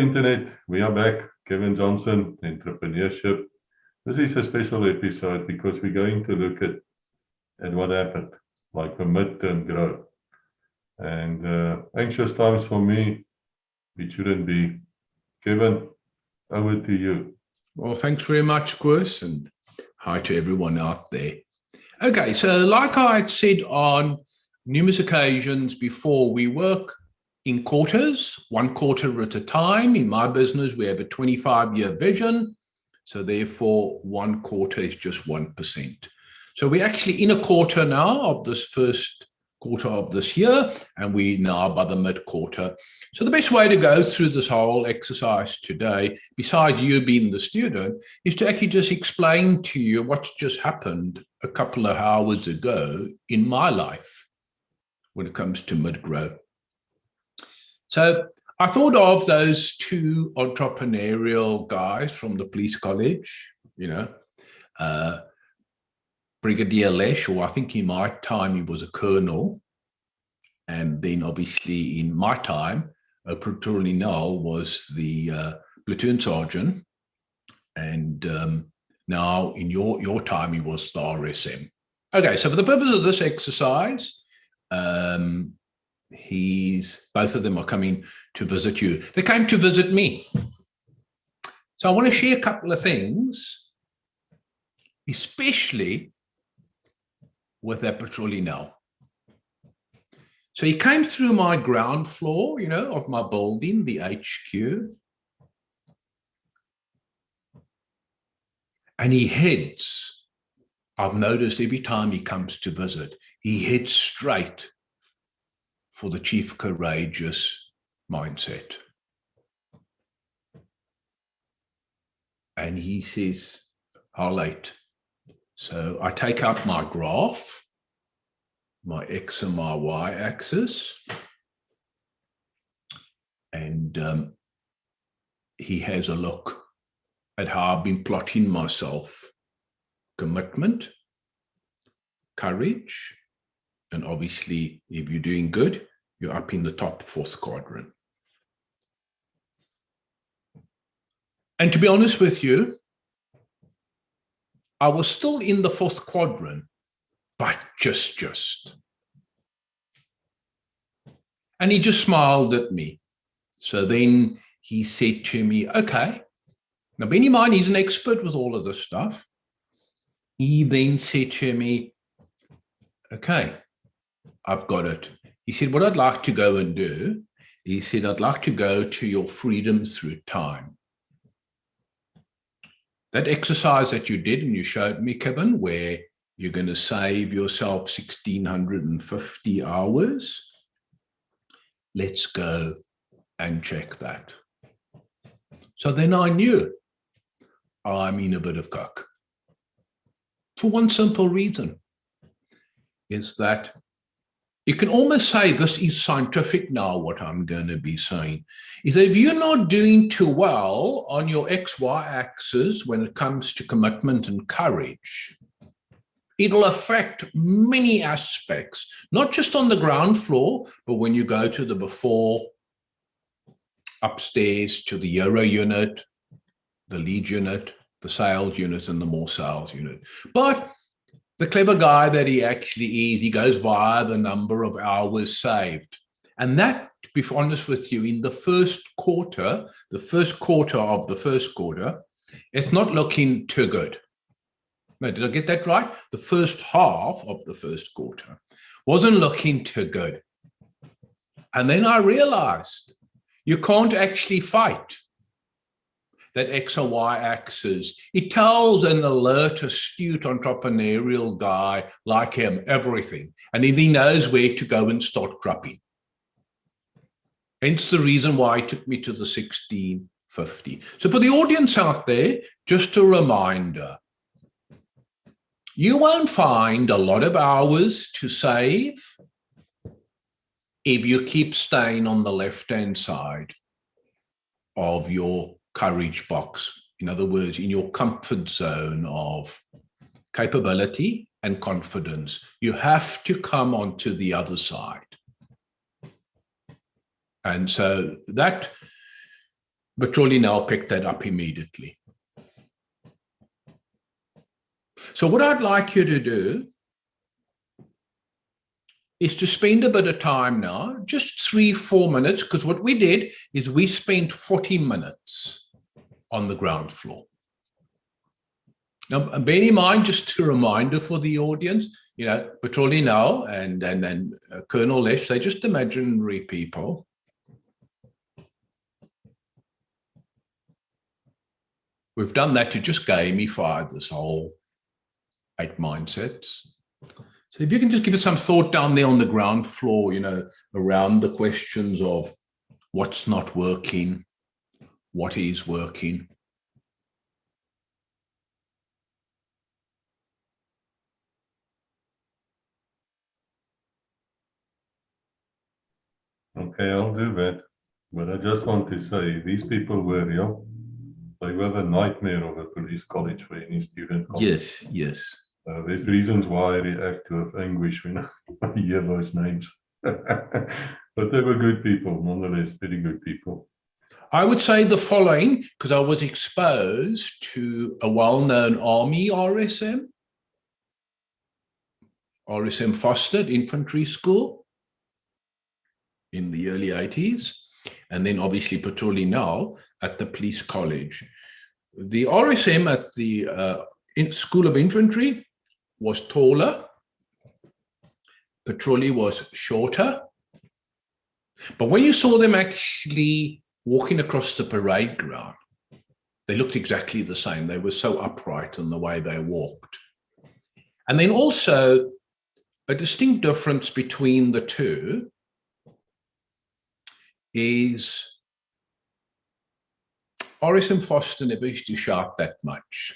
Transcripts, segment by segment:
Internet. We are back. Kevin Johnson, Entrepreneurship. This is a special episode because we're going to look at what happened, like the midterm growth. And anxious times for me, it shouldn't be. Kevin, over to you. Well, thanks very much, Chris, and hi to everyone out there. Okay, so like I had said on numerous occasions before, we work in quarters, 1 quarter at a time. In my business, we have a 25-year vision. So therefore, 1 quarter is just 1%. So we're actually in a quarter now of this first quarter of this year, and we now by the mid-quarter. So the best way to go through this whole exercise today, besides you being the student, is to actually just explain to you what's just happened a couple of hours ago in my life when it comes to mid-growth. So I thought of those 2 entrepreneurial guys from the police college, Brigadier Lesh, or I think in my time he was a colonel. And then obviously in my time, Entrepreneurial was the platoon sergeant. And now in your time, he was the RSM. Okay, so for the purpose of this exercise, both of them are coming to visit you. They came to visit me. So I want to share a couple of things, especially with that Entrepreneurial. So he came through my ground floor, of my building, the HQ. And he heads, I've noticed every time he comes to visit, he heads straight for the Chief Courageous mindset. And he says, how late? So I take out my graph, my X and my Y axis, and he has a look at how I've been plotting myself: commitment, courage, and obviously, if you're doing good, you're up in the top 4th quadrant. And to be honest with you, I was still in the 4th quadrant, but just. And he just smiled at me. So then he said to me, okay, now bear in mind, he's an expert with all of this stuff. He then said to me, okay, I've got it. He said, what I'd like to go and do, he said, I'd like to go to your freedom through time. That exercise that you did and you showed me, Kevin, where you're going to save yourself 1,650 hours. Let's go and check that. So then I knew I'm in a bit of cock. For one simple reason, is that you can almost say this is scientific now, what I'm going to be saying, is that if you're not doing too well on your XY axis when it comes to commitment and courage, it'll affect many aspects, not just on the ground floor, but when you go to the before, upstairs to the Euro unit, the lead unit, the sales unit, and the more sales unit. But the clever guy that he actually is, he goes via the number of hours saved. And that, to be honest with you, in the first quarter, the first quarter of the first quarter, it's not looking too good. No, did I get that right? The first half of the first quarter wasn't looking too good. And then I realized you can't actually fight that X or Y axis. It tells an alert, astute, entrepreneurial guy like him everything. And then he knows where to go and start cropping. Hence the reason why it took me to the 1650. So for the audience out there, just a reminder, you won't find a lot of hours to save if you keep staying on the left-hand side of your courage box. In other words, in your comfort zone of capability and confidence. You have to come onto the other side. And so that Petrolina picked that up immediately. So what I'd like you to do is to spend a bit of time now, just 3-4 minutes, because what we did is we spent 40 minutes on the ground floor. Now, bear in mind, just a reminder for the audience, you know, Petrolina and Colonel Lesh, they're just imaginary people. We've done that to just gamify this whole 8 mindsets. So if you can just give it some thought down there on the ground floor, you know, around the questions of what's not working, what is working. Okay, I'll do that. But I just want to say, these people were real. They were the nightmare of a police college for any student. Yes, yes. There's reasons why I react with anguish when I hear those names. But they were good people, nonetheless, very good people. I would say the following, because I was exposed to a well-known Army RSM fostered infantry school in the early 80s, and then obviously Petrolina at the police college. The RSM at the School of Infantry was taller. Petrolina was shorter. But when you saw them actually walking across the parade ground, they looked exactly the same. They were so upright in the way they walked. And then also a distinct difference between the two is RSM Foster never used to shout that much.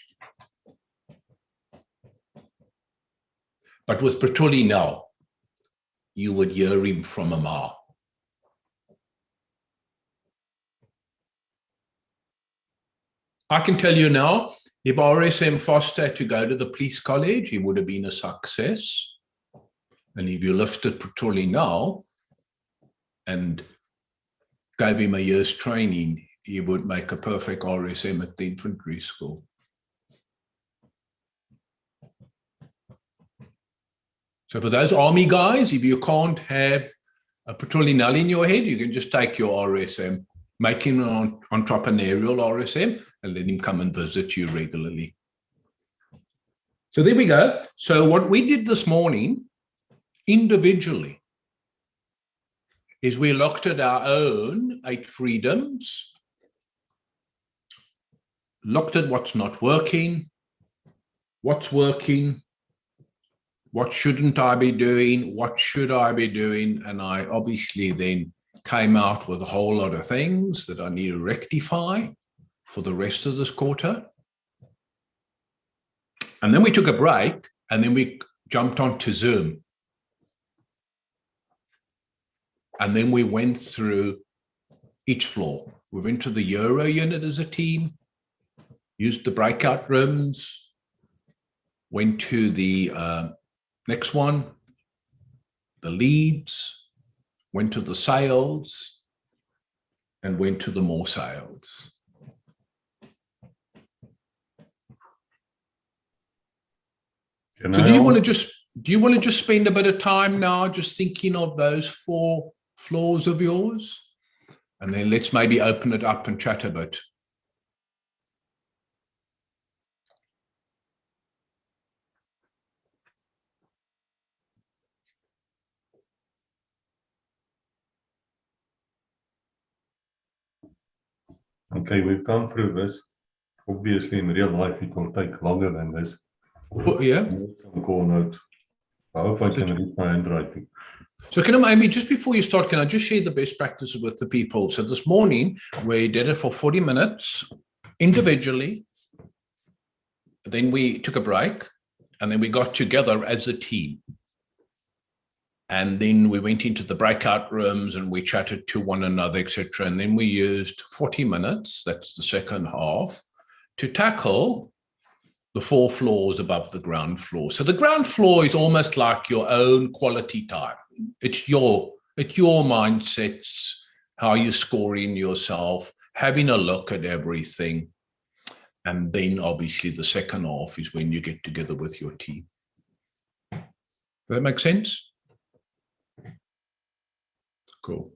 But with Petrolina, you would hear him from a mile. I can tell you now, if RSM Foster had to go to the police college, he would have been a success. And if you lifted Petrolina and gave him a year's training, he would make a perfect RSM at the infantry school. So for those army guys, if you can't have a Petrolina in your head, you can just take your RSM, make him an entrepreneurial RSM, and let him come and visit you regularly. So there we go. So what we did this morning, individually, is we looked at our own 8 freedoms, looked at what's not working, what's working, what shouldn't I be doing, what should I be doing, and I obviously then came out with a whole lot of things that I need to rectify for the rest of this quarter. And then we took a break, and then we jumped onto Zoom. And then we went through each floor. We went to the Euro unit as a team, used the breakout rooms, went to the next one, the leads, went to the sales, and went to the more sales. So do you want to just spend a bit of time now just thinking of those 4 floors of yours? And then let's maybe open it up and chat a bit. Okay, we've gone through this. Obviously, in real life, it will take longer than this. Well, yeah. Some call notes. I hope I can read my handwriting. So can I maybe, just before you start, can I just share the best practices with the people? So this morning, we did it for 40 minutes individually. Then we took a break, and then we got together as a team. And then we went into the breakout rooms and we chatted to one another, etc. And then we used 40 minutes, that's the second half, to tackle the 4 floors above the ground floor. So the ground floor is almost like your own quality time. It's your mindsets, how you're scoring yourself, having a look at everything. And then obviously the second half is when you get together with your team. Does that make sense? Cool.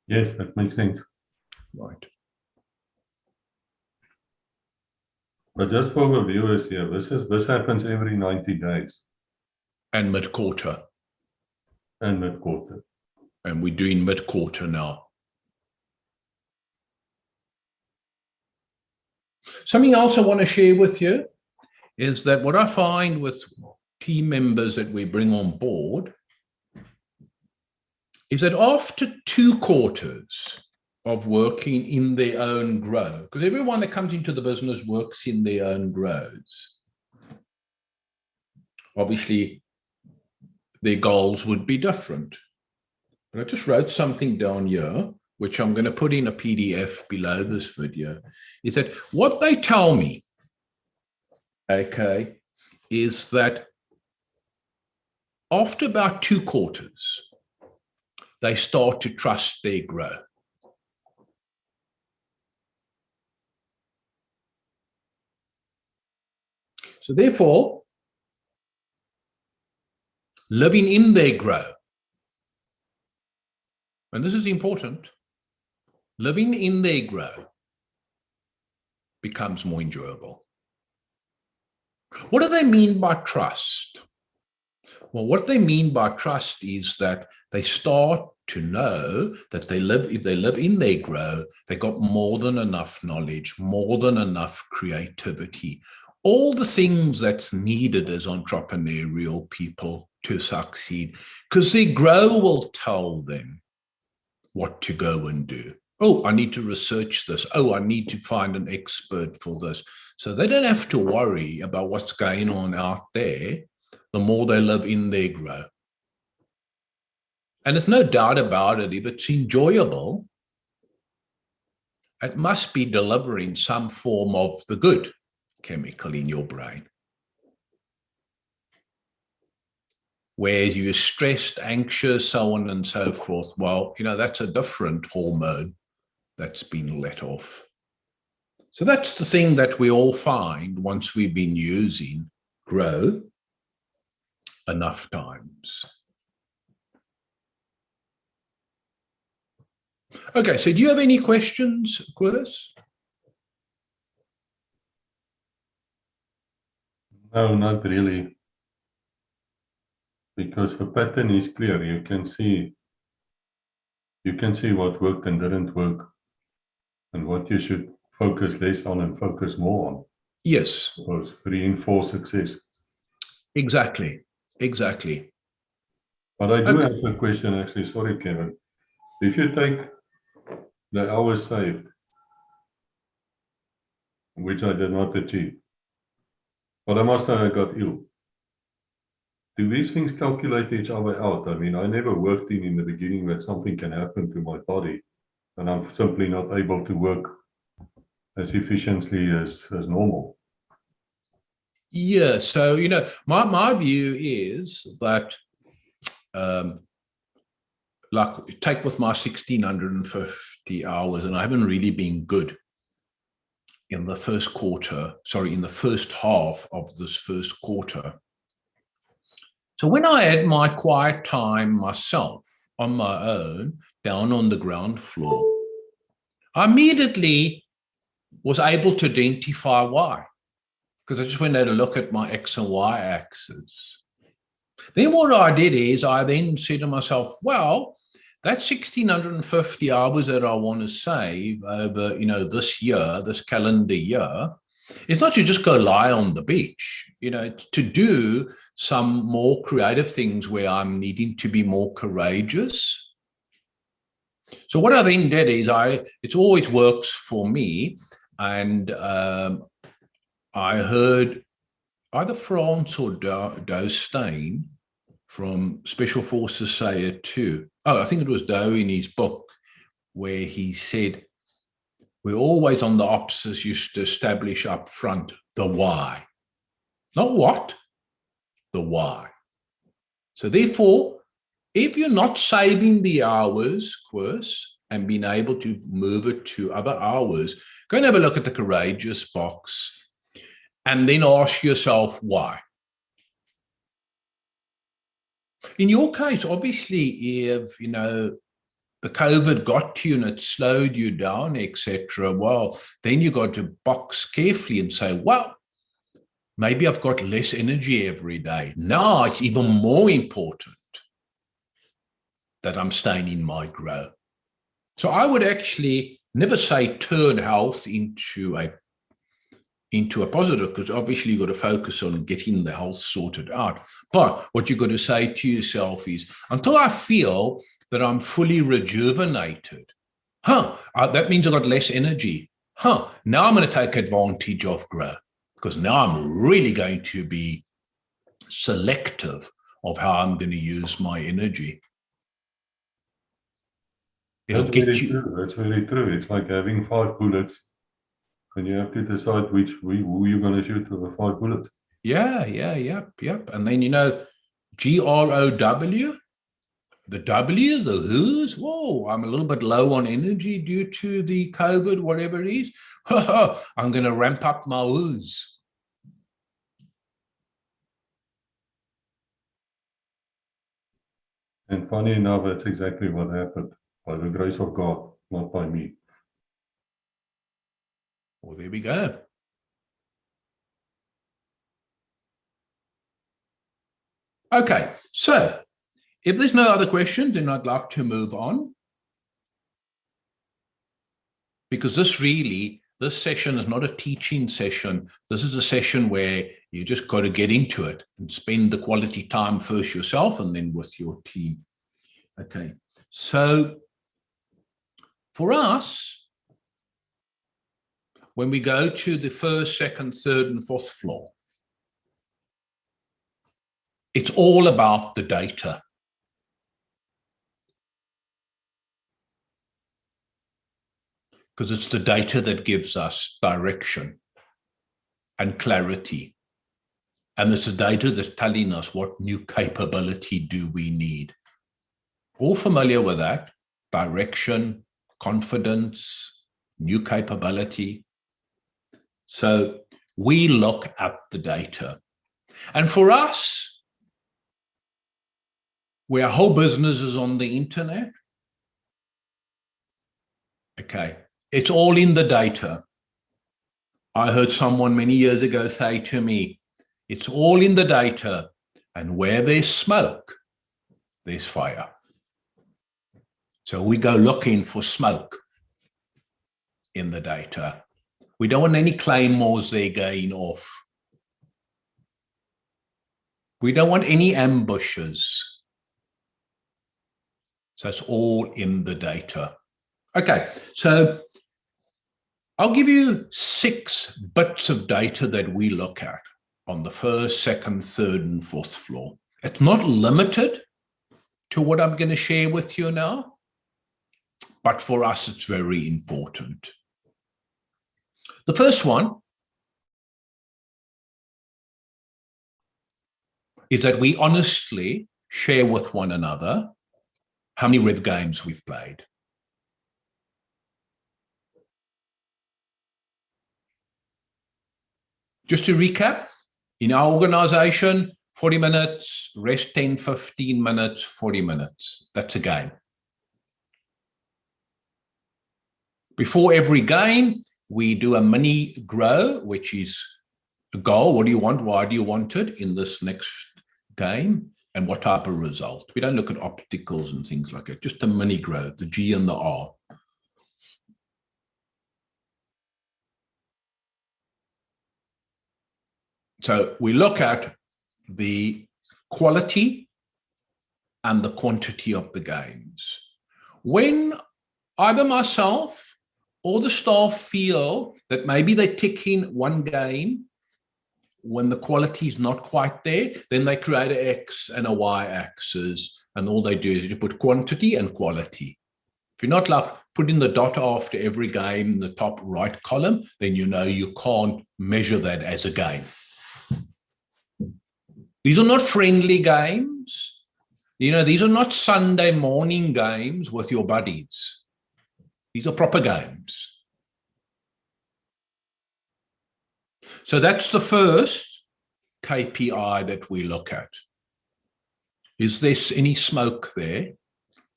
Yes, that makes sense. Right. But just for the viewers here, this happens every 90 days. And mid-quarter. And mid-quarter. And we're doing mid-quarter now. Something else I want to share with you is that what I find with team members that we bring on board is that after 2 quarters of working in their own grow, because everyone that comes into the business works in their own grows. Obviously, their goals would be different. But I just wrote something down here, which I'm going to put in a PDF below this video, is that what they tell me, okay, is that after about 2 quarters, they start to trust their grow. So therefore, living in their grow, and this is important, living in their grow becomes more enjoyable. What do they mean by trust? Well, what they mean by trust is that they start to know that if they live in their grow, they got more than enough knowledge, more than enough creativity, all the things that's needed as entrepreneurial people to succeed, because their grow will tell them what to go and do. Oh, I need to research this. Oh, I need to find an expert for this. So they don't have to worry about what's going on out there, the more they live in their grow. And there's no doubt about it, if it's enjoyable, it must be delivering some form of the good chemical in your brain. Where you're stressed, anxious, so on and so forth, well, that's a different hormone that's been let off. So that's the thing that we all find once we've been using Grow enough times. Okay, so do you have any questions, Chris? No, not really. Because the pattern is clear. You can see what worked and didn't work, and what you should focus less on and focus more on. Yes. Because reinforce success. Exactly. But I do have a question, actually. Sorry, Kevin. If you take the hours saved, which I did not achieve, but I must say I got ill. Do these things calculate each other out? I mean, I never worked in the beginning that something can happen to my body, and I'm simply not able to work as efficiently as normal. Yeah, so, my view is that, like, take with my 1,650 hours, and I haven't really been good in the first half of this first quarter. So when I had my quiet time myself on my own, down on the ground floor, I immediately was able to identify why, because I just went and had a look at my X and Y axis. Then what I did is I then said to myself, well, that's 1,650 hours that I want to save over, this year, this calendar year. It's not to just go lie on the beach, to do some more creative things where I'm needing to be more courageous. So what I then did is it always works for me. And I heard either France or Doe Stein from Special Forces say it too. Oh, I think it was Doe in his book where he said, we're always on the opposites used to establish up front the why. Not what, the why. So therefore, If you're not saving the hours course and being able to move it to other hours, go and have a look at the courageous box and then ask yourself why. In your case, obviously, if the COVID got to you and it slowed you down, etc., well, then you got to box carefully and say, well, maybe I've got less energy every day. Now it's even more important that I'm staying in my grow. So I would actually never say turn health into a positive, because obviously you've got to focus on getting the health sorted out. But what you've got to say to yourself is, until I feel that I'm fully rejuvenated, that means I've got less energy. Now I'm going to take advantage of grow, because now I'm really going to be selective of how I'm going to use my energy. It'll That's get very you. true. That's very true. It's like having 5 bullets, and you have to decide who you're going to shoot with the 5 bullets. Yep. And then, G.R.O.W, the W, the who's, whoa, I'm a little bit low on energy due to the COVID, whatever it is. I'm going to ramp up my who's. And funny enough, that's exactly what happened. By the grace of God, not by me. Well, there we go. Okay, so if there's no other questions, then I'd like to move on. Because this session is not a teaching session. This is a session where you just got to get into it and spend the quality time first yourself and then with your team. Okay, so for us, when we go to the first, second, third, and fourth floor, it's all about the data. Because it's the data that gives us direction and clarity. And it's the data that's telling us what new capability do we need. All familiar with that? Direction, confidence, new capability. So we look at the data. And for us, where our whole business is on the internet, okay, it's all in the data. I heard someone many years ago say to me, it's all in the data, and where there's smoke, there's fire. So we go looking for smoke in the data. We don't want any claymores there going off. We don't want any ambushes. So it's all in the data. Okay, so I'll give you 6 bits of data that we look at on the first, second, third, and fourth floor. It's not limited to what I'm going to share with you now, but for us, it's very important. The first one is that we honestly share with one another how many red games we've played. Just to recap, in our organization, 40 minutes, rest 10, 15 minutes, 40 minutes. That's a game. Before every game, we do a mini grow, which is the goal. What do you want? Why do you want it in this next game? And what type of result? We don't look at opticals and things like that, just a mini grow, the G and the R. So we look at the quality and the quantity of the games. When either myself or the staff feel that maybe they're ticking one game when the quality is not quite there, then they create an X and a Y axis, and all they do is you put quantity and quality. If you're not like putting the dot after every game in the top right column, then you know you can't measure that as a game. These are not friendly games. These are not Sunday morning games with your buddies. These are proper games. So that's the first KPI that we look at. Is there any smoke there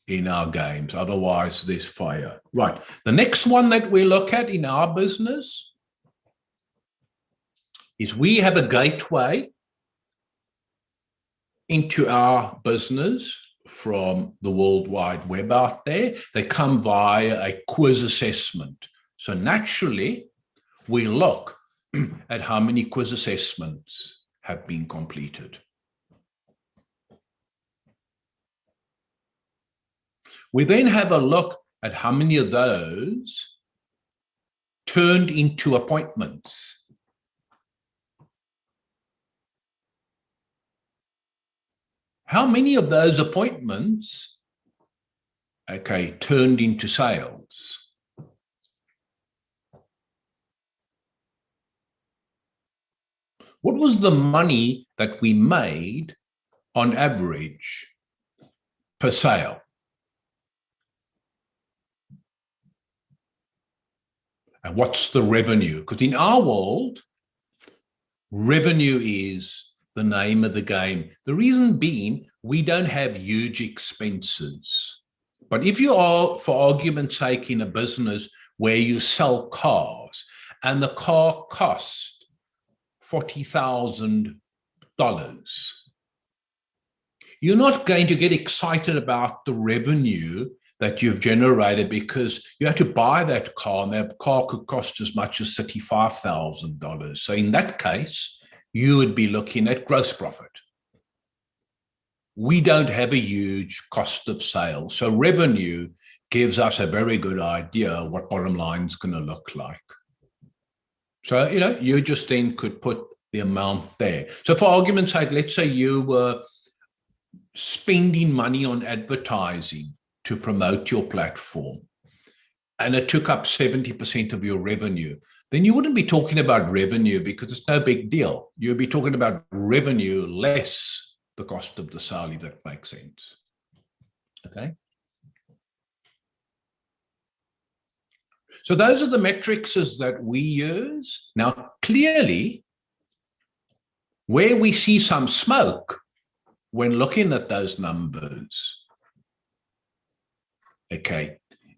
in our games? Otherwise, there's fire. Right. The next one that we look at in our business is we have a gateway into our business from the World Wide Web out there. They come via a quiz assessment. So naturally, we look at how many quiz assessments have been completed. We then have a look at how many of those turned into appointments. How many of those appointments, turned into sales? What was the money that we made on average per sale? And what's the revenue? Because in our world, revenue is the name of the game. The reason being, we don't have huge expenses. But if you are, for argument's sake, in a business where you sell cars and the car costs $40,000, you're not going to get excited about the revenue that you've generated because you have to buy that car and that car could cost as much as $35,000. So in that case, you would be looking at gross profit. We don't have a huge cost of sales. So revenue gives us a very good idea what bottom line is going to look like. So, you just then could put the amount there. So for argument's sake, let's say you were spending money on advertising to promote your platform, and it took up 70% of your revenue, then you wouldn't be talking about revenue because it's no big deal. You'd be talking about revenue less the cost of the sale, if that makes sense. Okay. So those are the metrics that we use. Now, clearly, where we see some smoke when looking at those numbers,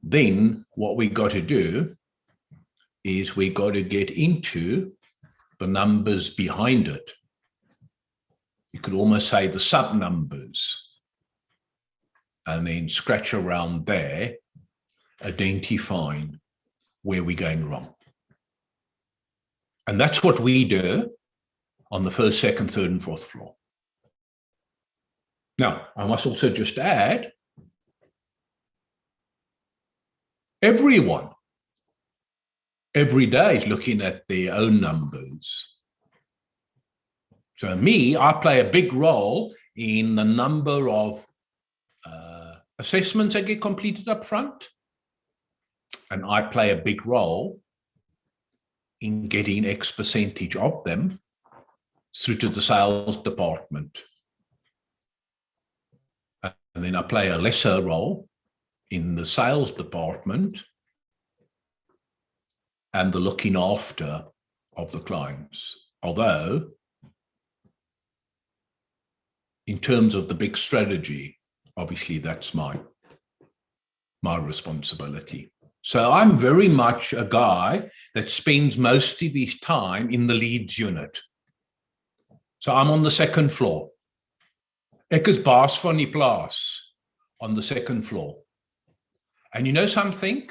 then what we got to do is we got to get into the numbers behind it. You could almost say the sub numbers, and then scratch around there, identifying where we're going wrong. And that's what we do on the first, second, third, and fourth floor. Now, I must also just add, everyone, every day is looking at their own numbers. So I play a big role in the number of assessments that get completed up front. And I play a big role in getting X percentage of them through to the sales department. And then I play a lesser role in the sales department and the looking after of the clients. Although, in terms of the big strategy, obviously that's my responsibility. So I'm very much a guy that spends most of his time in the leads unit. So I'm on the second floor. Ek is baas van die plaas on the second floor. And you know something?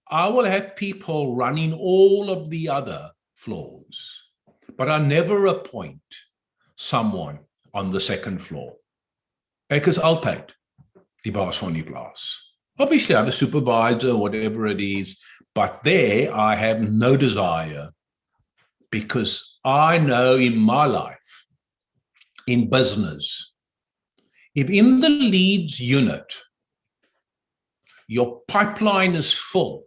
I will have people running all of the other floors, but I never appoint someone on the second floor. Ek is altyd die baas van die plaas. Obviously, I have a supervisor, whatever it is, but there I have no desire, because I know in my life, in business, if in the leads unit, your pipeline is full,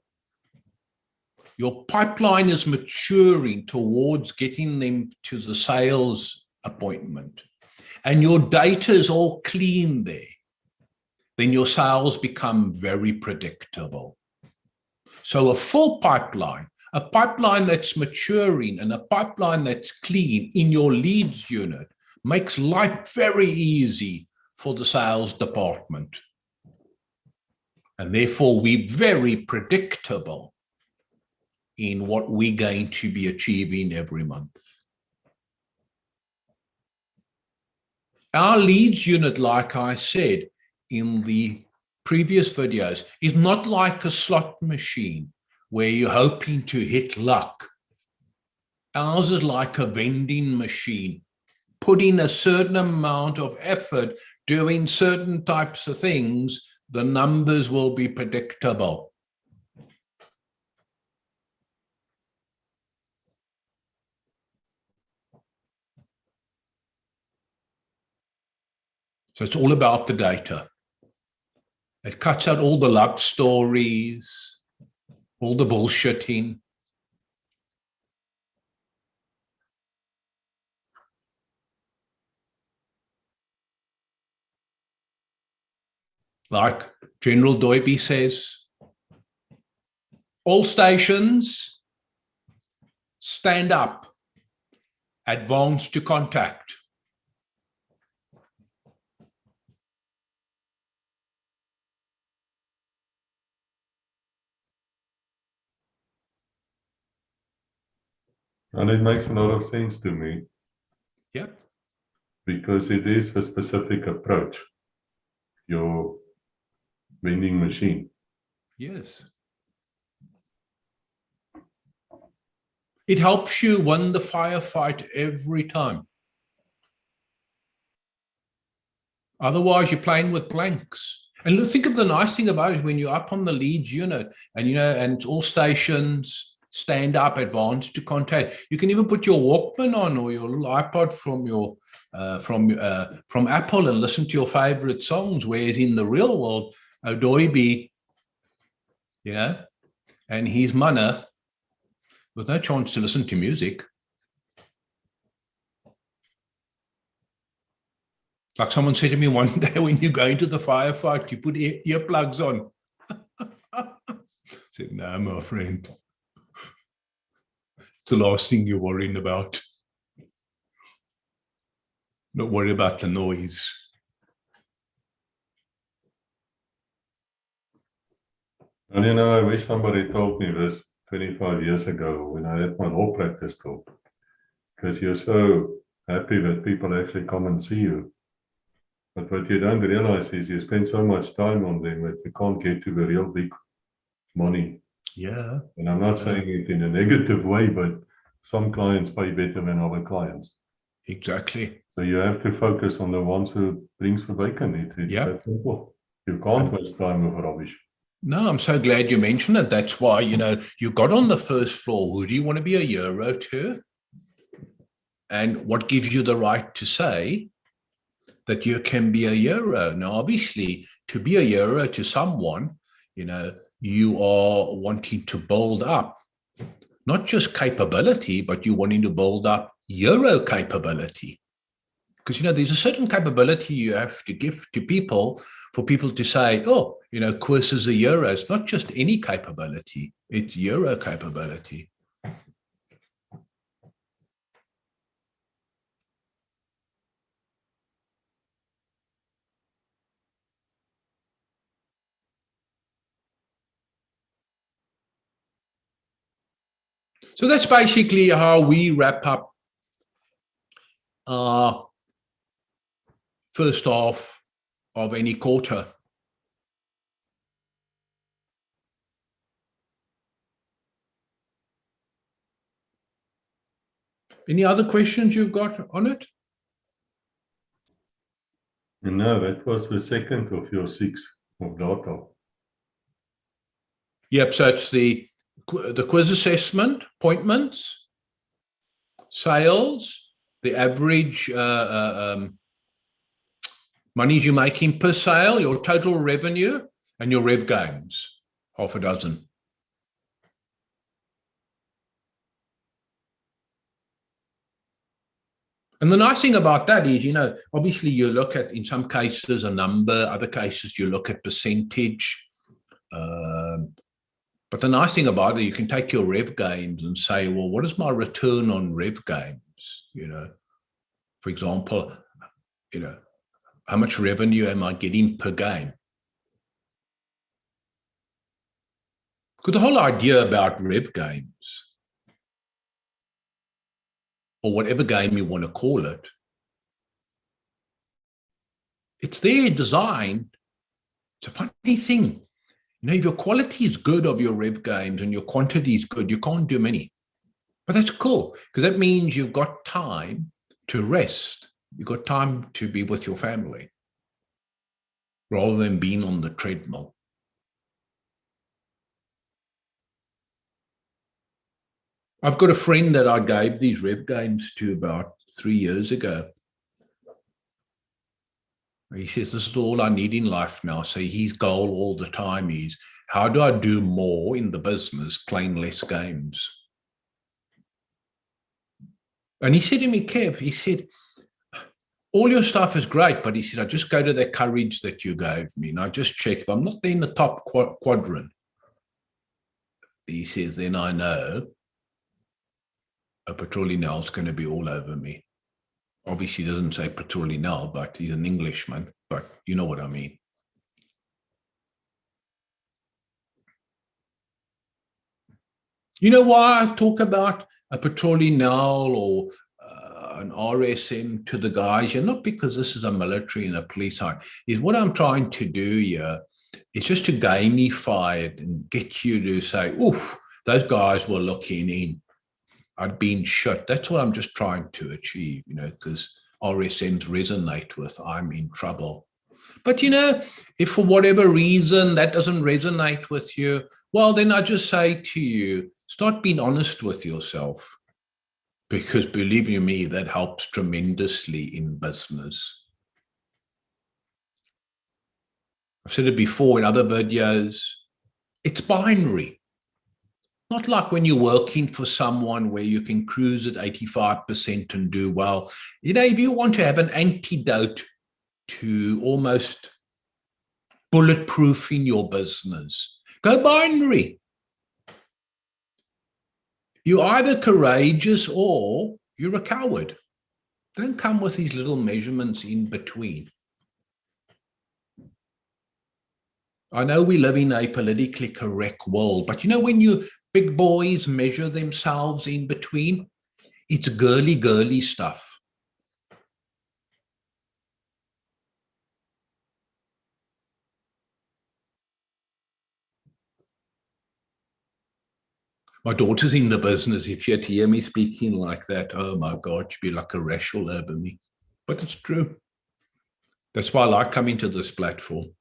your pipeline is maturing towards getting them to the sales appointment, and your data is all clean there, then your sales become very predictable. So a full pipeline, a pipeline that's maturing and a pipeline that's clean in your leads unit makes life very easy for the sales department. And therefore, we're very predictable in what we're going to be achieving every month. Our leads unit, like I said in the previous videos, is not like a slot machine where you're hoping to hit luck. Ours is like a vending machine, putting a certain amount of effort, doing certain types of things, the numbers will be predictable. So it's all about the data. It cuts out all the luck stories, all the bullshitting. Like General G.R.O.W says, all stations stand up, advance to contact. And it makes a lot of sense to me. Yep. Because it is a specific approach, your vending machine. Yes. It helps you win the firefight every time. Otherwise, you're playing with blanks. And think of the nice thing about it when you're up on the leads unit and, and it's all stations, stand up, advance to contact. You can even put your Walkman on or your little iPod from Apple and listen to your favorite songs. Whereas in the real world, G.R.O.W, and his mana, with no chance to listen to music. Like someone said to me one day, when you go into the firefight, you put earplugs on. I said, no, my friend. It's the last thing you're worrying about. Not worry about the noise. And I wish somebody told me this 25 years ago when I had my law practice talk. Because you're so happy that people actually come and see you. But what you don't realize is you spend so much time on them that you can't get to the real big money. Yeah. And I'm not saying it in a negative way, but some clients pay better than other clients. Exactly. So you have to focus on the ones who brings the bacon. It's that simple. You can't waste time with rubbish. No, I'm so glad you mentioned it. That's why, you got on the first floor. Who do you want to be a hero to? And what gives you the right to say that you can be a hero? Now, obviously, to be a hero to someone, you are wanting to build up not just capability, but you're wanting to build up hero capability. Because, there's a certain capability you have to give to people for people to say, oh, Koos is a hero. It's not just any capability, it's hero capability. So that's basically how we wrap up our first half of any quarter. Any other questions you've got on it? No, that was the second of your 6 of data. Yep, so it's the quiz assessment, appointments, sales, the average money you're making per sale, your total revenue, and your rev gains, half a dozen. And the nice thing about that is, obviously you look at, in some cases, a number, other cases you look at percentage. But the nice thing about it, you can take your rev games and say, well, what is my return on rev games? For example, how much revenue am I getting per game? Because the whole idea about rev games, or whatever game you want to call it, it's there designed. It's a funny thing. If your quality is good of your rev games and your quantity is good, you can't do many. But that's cool, because that means you've got time to rest. You've got time to be with your family rather than being on the treadmill. I've got a friend that I gave these rev games to about 3 years ago. He says, this is all I need in life now. So his goal all the time is, how do I do more in the business playing less games? And he said to me, Kev, he said, all your stuff is great, but he said, I just go to the courage that you gave me. And I just check, if I'm not in the top quadrant, he says, then I know a Petrolineal is going to be all over me. Obviously, he doesn't say Petrolineal, but he's an Englishman, but you know what I mean. You know why I talk about a Petrolineal or an RSM to the guys? Not because this is a military and a police high. Is what I'm trying to do here is just to gamify it and get you to say, oof, those guys were looking in. I'd been shot. That's what I'm just trying to achieve, because RSMs resonate with I'm in trouble. But, if for whatever reason that doesn't resonate with you, well, then I just say to you, start being honest with yourself. Because believe you me, that helps tremendously in business. I've said it before in other videos, it's binary. Not like when you're working for someone where you can cruise at 85% and do well. If you want to have an antidote to almost bulletproofing your business, go binary. You're either courageous or you're a coward. Don't come with these little measurements in between. I know we live in a politically correct world, but when you big boys measure themselves in between, it's girly stuff. My daughter's in the business. If she had to hear me speaking like that, oh my God, she'd be like a rash all over me. But it's true. That's why I like coming to this platform.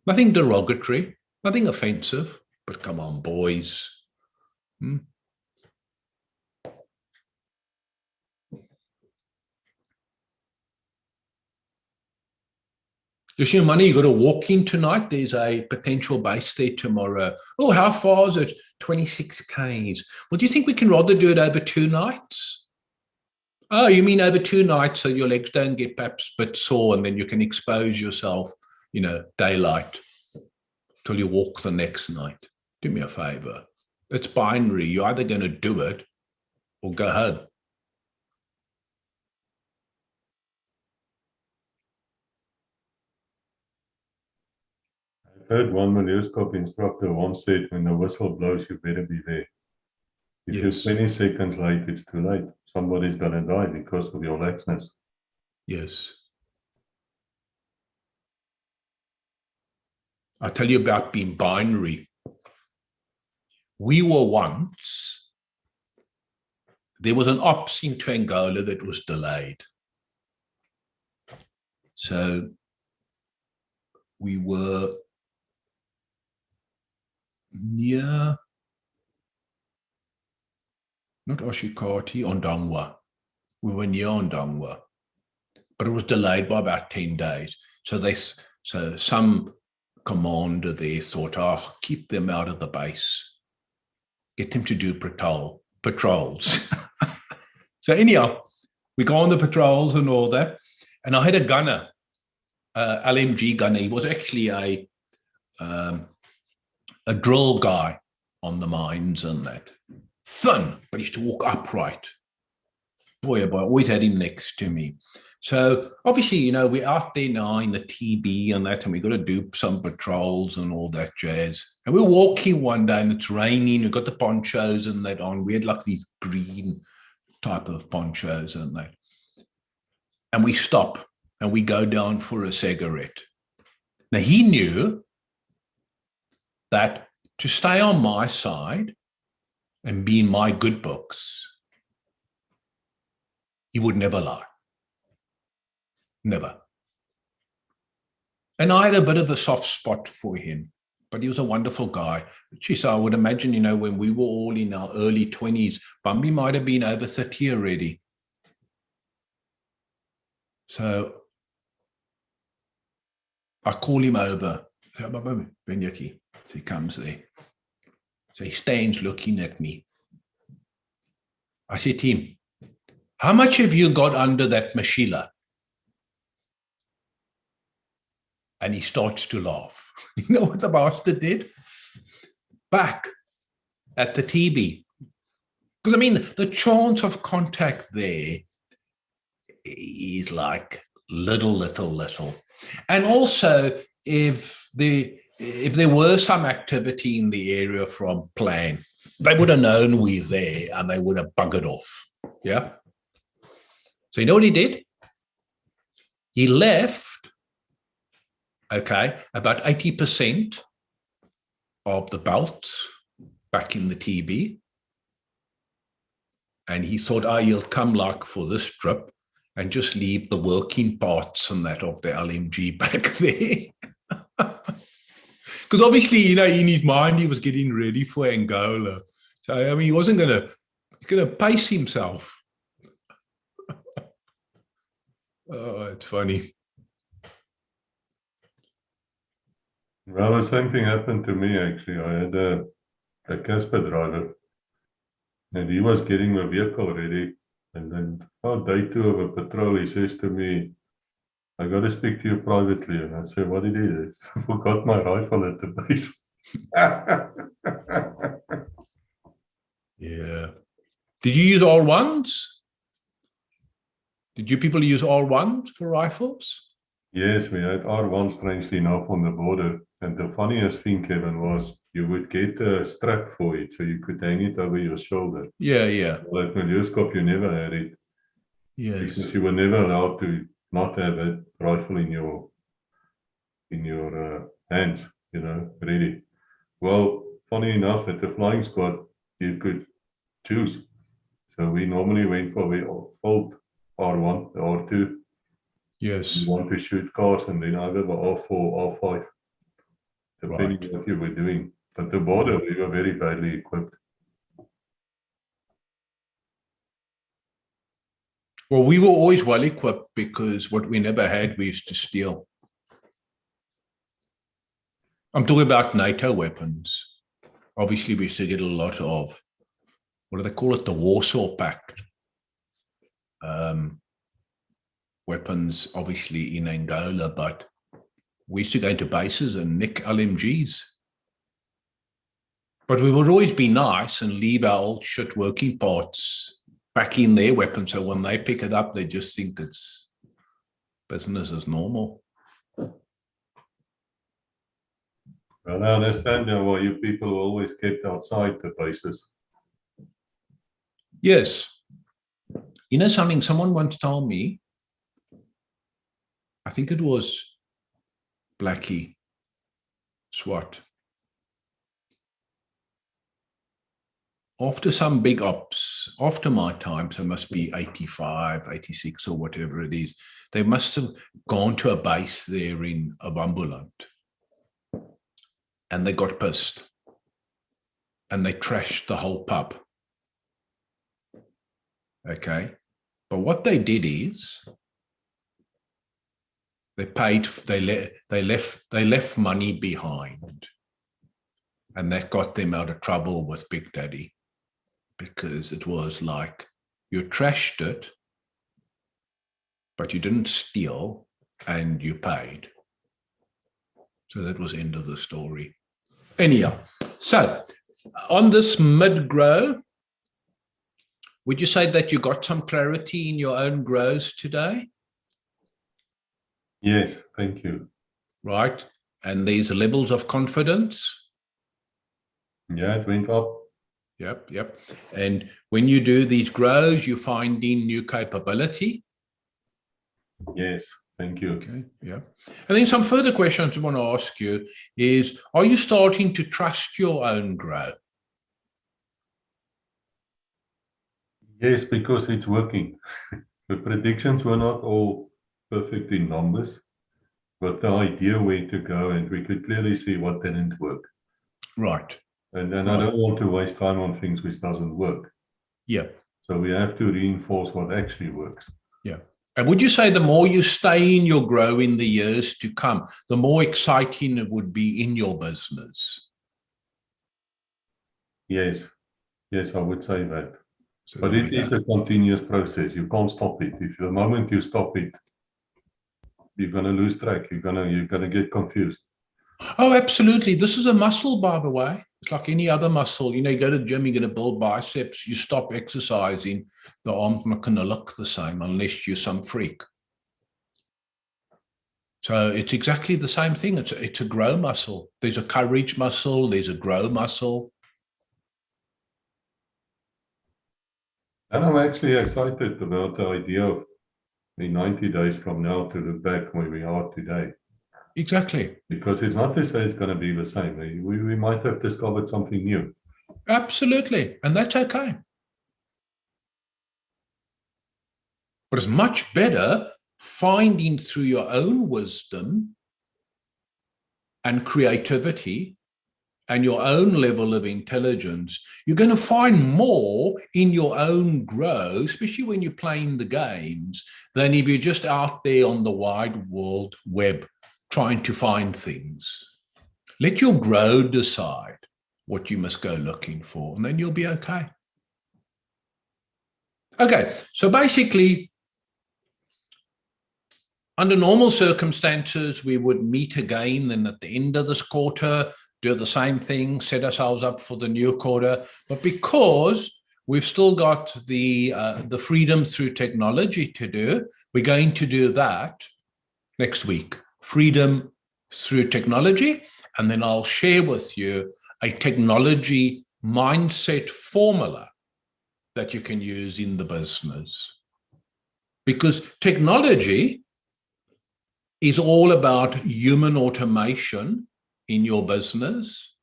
Nothing derogatory, nothing offensive, but come on, boys. Just your money, you got to walk in tonight. There's a potential base there tomorrow. Oh, how far is it? 26 Ks. Well, do you think we can rather do it over 2 nights? Oh, you mean over 2 nights so your legs don't get perhaps a bit sore and then you can expose yourself, daylight till you walk the next night. Do me a favor. It's binary. You're either going to do it or go home. I heard one Milieuscope instructor once said, when the whistle blows, you better be there. If Yes. you're 20 seconds late, it's too late. Somebody's going to die because of your laxness. Yes. I'll tell you about being binary. We were once, there was an ops into Angola that was delayed. So we were near, not Oshikati, Ondangwa. We were near Ondangwa, but it was delayed by about 10 days. So some commander there thought, keep them out of the base. Get them to do patrols. So anyhow, We go on the patrols and all that. And I had a gunner, LMG gunner. He was actually a drill guy on the mines and that. Thin, but he used to walk upright. Boy, oh boy, I always had him next to me. So obviously, you know, we're out there now in the TB and that, and we got to do some patrols and all that jazz. And we're walking one day and it's raining. We've got the ponchos and that on. We had like these green type of ponchos and that. And we stop and we go down for a cigarette. Now he knew that to stay on my side and be in my good books, he would never lie. Never. And I had a bit of a soft spot for him, but he was a wonderful guy. Geez, I would imagine, you know, when we were all in our early 20s, Bambi might have been over 30 already. So I call him over. So he comes there. So he stands looking at me. I said to him, how much have you got under that mashila? And he starts to laugh. You know what the bastard did? Back at the TB. Because, I mean, the chance of contact there is like little. And also, if there were some activity in the area from plan, they would have known we're there and they would have buggered off. Yeah. So you know what he did? He left, okay, about 80% of the belts back in the TB. And he thought, he'll come like for this trip and just leave the working parts and that of the LMG back there. Because obviously, you know, in his mind, he was getting ready for Angola. So, I mean, he wasn't going to pace himself. Oh, it's funny. Well, the same thing happened to me, actually. I had a Casper driver, and he was getting the vehicle ready. And then on day 2 of a patrol, he says to me, I got to speak to you privately. And I said, what did he do? I forgot my rifle at the base. Yeah. Did you use R1s? Did you people use R1s for rifles? Yes, we had R1, strangely enough, on the border. And the funniest thing, Kevin, was you would get a strap for it, so you could hang it over your shoulder. Yeah. Well, at Milioscope, you never had it. Yes. Because you were never allowed to not have a rifle in your hands, you know, ready. Well, funny enough, at the flying squad, you could choose. So we normally went for the Fold R1, the R2. Yes. You want to shoot cars, and then either the R4, R5, depending on what you were doing. But the border, we were very badly equipped. Well, we were always well equipped because what we never had, we used to steal. I'm talking about NATO weapons. Obviously, we used to get a lot of, what do they call it? The Warsaw Pact. Weapons, obviously, in Angola, but we used to go into bases and nick LMGs. But we would always be nice and leave our old shit working parts back in their weapon. So when they pick it up, they just think it's business as normal. Well, I understand now why you people were always kept outside the bases. Yes. You know something, someone once told me, I think it was Blackie Swat. After some big ops, after my time, so it must be 85, 86 or whatever it is, they must have gone to a base there in Abambuland and they got pissed and they trashed the whole pub. Okay. But what they did is they left money behind, and that got them out of trouble with Big Daddy, because it was like, you trashed it, but you didn't steal and you paid. So that was the end of the story. Anyhow, so on this mid-grow, would you say that you got some clarity in your own grows today? Yes, thank you. Right. And these levels of confidence? Yeah, it went up. Yep. And when you do these grows, you finding new capability? Yes, thank you. Okay, yeah. And then some further questions I want to ask you is, are you starting to trust your own grow? Yes, because it's working. The predictions were not all perfect in numbers, but the idea where to go, and we could clearly see what didn't work. Right. And then Right. I don't want to waste time on things which doesn't work. Yeah. So we have to reinforce what actually works. Yeah. And would you say the more you stay in your grow in the years to come, the more exciting it would be in your business? Yes, I would say that. So But it is a continuous process. You can't stop it. If the moment you stop it, you're going to lose track. You're going to get confused. Oh, absolutely. This is a muscle, by the way. It's like any other muscle. You know, you go to the gym, you're going to build biceps. You stop exercising, the arm's not going to look the same unless you're some freak. So it's exactly the same thing. It's a grow muscle. There's a courage muscle. There's a grow muscle. And I'm actually excited about the idea of in 90 days from now to look back where we are today. Exactly. Because it's not to say it's going to be the same. We might have discovered something new. Absolutely. And that's okay. But it's much better finding through your own wisdom and creativity and your own level of intelligence. You're going to find more in your own grow, especially when you're playing the games, than if you're just out there on the wide world web trying to find things. Let your grow decide what you must go looking for, and then you'll be okay. Okay, so basically, under normal circumstances, we would meet again then at the end of this quarter, do the same thing, set ourselves up for the new quarter. But because we've still got the freedom through technology to do, we're going to do that next week. Freedom through technology. And then I'll share with you a technology mindset formula that you can use in the business. Because technology is all about human automation in your business.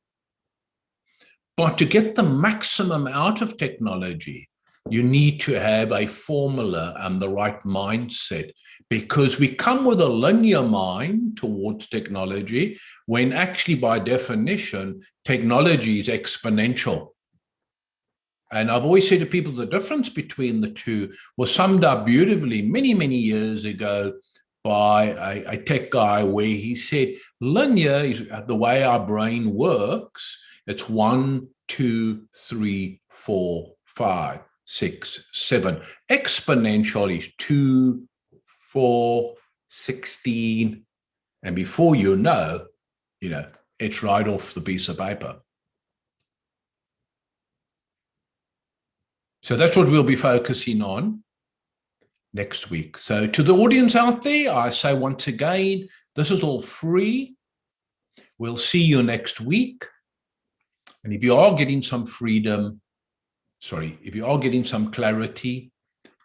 But to get the maximum out of technology, you need to have a formula and the right mindset, because we come with a linear mind towards technology when actually by definition, technology is exponential. And I've always said to people, the difference between the two was summed up beautifully many, many years ago by a tech guy, where he said, linear is the way our brain works. It's 1, 2, 3, 4, 5, 6, 7. Exponential is 2, 4, 16. And before you know, it's right off the piece of paper. So that's what we'll be focusing on next week. So to the audience out there, I say once again, this is all free. We'll see you next week. And if you are getting some if you are getting some clarity,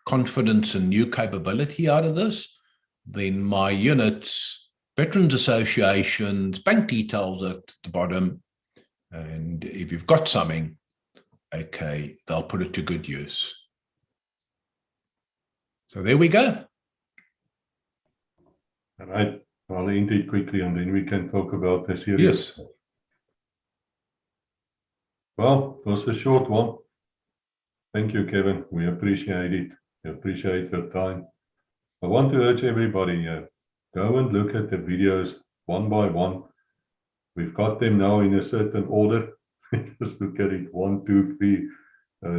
confidence, and new capability out of this, then my units, Veterans Associations, bank details at the bottom. And if you've got something, okay, they'll put it to good use. So there we go. All right. I'll end it quickly and then we can talk about the series. Yes. Well, it was a short one. Thank you, Kevin. We appreciate it. We appreciate your time. I want to urge everybody, go and look at the videos one by one. We've got them now in a certain order. Just look at it, 1, 2, 3.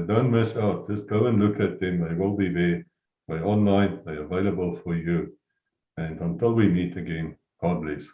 Don't miss out. Just go and look at them. They will be there. They're online, they're available for you. And until we meet again, God bless.